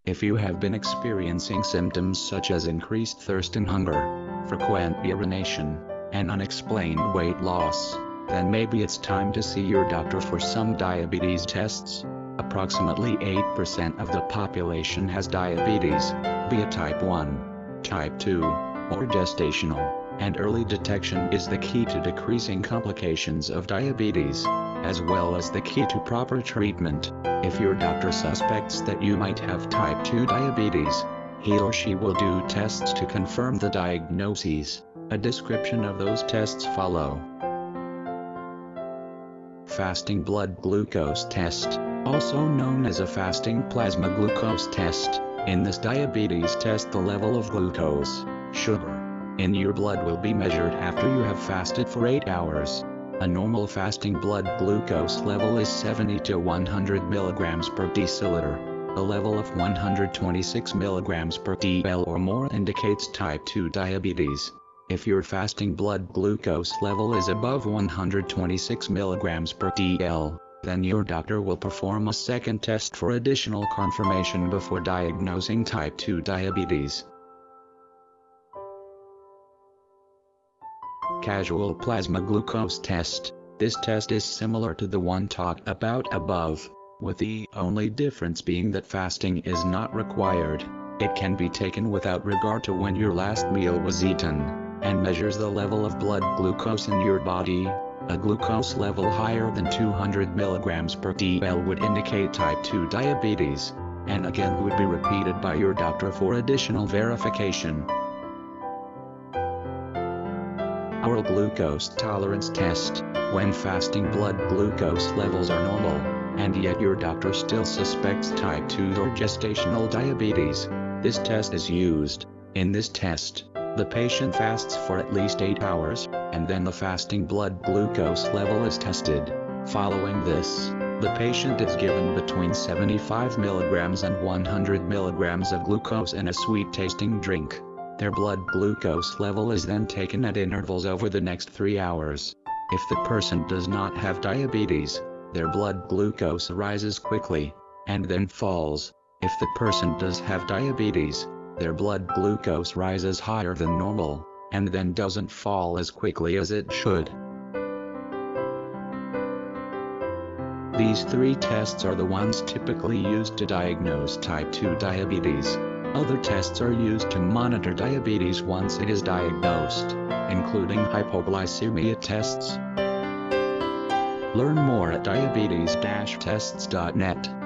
If you have been experiencing symptoms such as increased thirst and hunger, frequent urination, and unexplained weight loss, then maybe it's time to see your doctor for some diabetes tests. Approximately 8% of the population has diabetes, be it type 1, type 2, or gestational, and early detection is the key to decreasing complications of diabetes, as well as the key to proper treatment. If your doctor suspects that you might have type 2 diabetes, he or she will do tests to confirm the diagnoses. A description of those tests follow. Fasting blood glucose test, also known as a fasting plasma glucose test. In this diabetes test, the level of glucose, sugar, in your blood will be measured after you have fasted for 8 hours. A normal fasting blood glucose level is 70 to 100 milligrams per deciliter. A level of 126 milligrams per dl or more indicates type 2 diabetes. If your fasting blood glucose level is above 126 milligrams per dl, then your doctor will perform a second test for additional confirmation before diagnosing type 2 diabetes. Casual plasma glucose test. This test is similar to the one talked about above, with the only difference being that fasting is not required. It can be taken without regard to when your last meal was eaten, and measures the level of blood glucose in your body. A glucose level higher than 200 milligrams per dl would indicate type 2 diabetes, and again would be repeated by your doctor for additional verification. Oral glucose tolerance test. When fasting blood glucose levels are normal, and yet your doctor still suspects type 2 or gestational diabetes, this test is used. In this test, the patient fasts for at least 8 hours, and then the fasting blood glucose level is tested. Following this, the patient is given between 75 milligrams and 100 milligrams of glucose in a sweet-tasting drink. Their blood glucose level is then taken at intervals over the next 3 hours. If the person does not have diabetes, their blood glucose rises quickly, and then falls. If the person does have diabetes, their blood glucose rises higher than normal, and then doesn't fall as quickly as it should. These 3 tests are the ones typically used to diagnose type 2 diabetes. Other tests are used to monitor diabetes once it is diagnosed, including hypoglycemia tests. Learn more at diabetes-tests.net.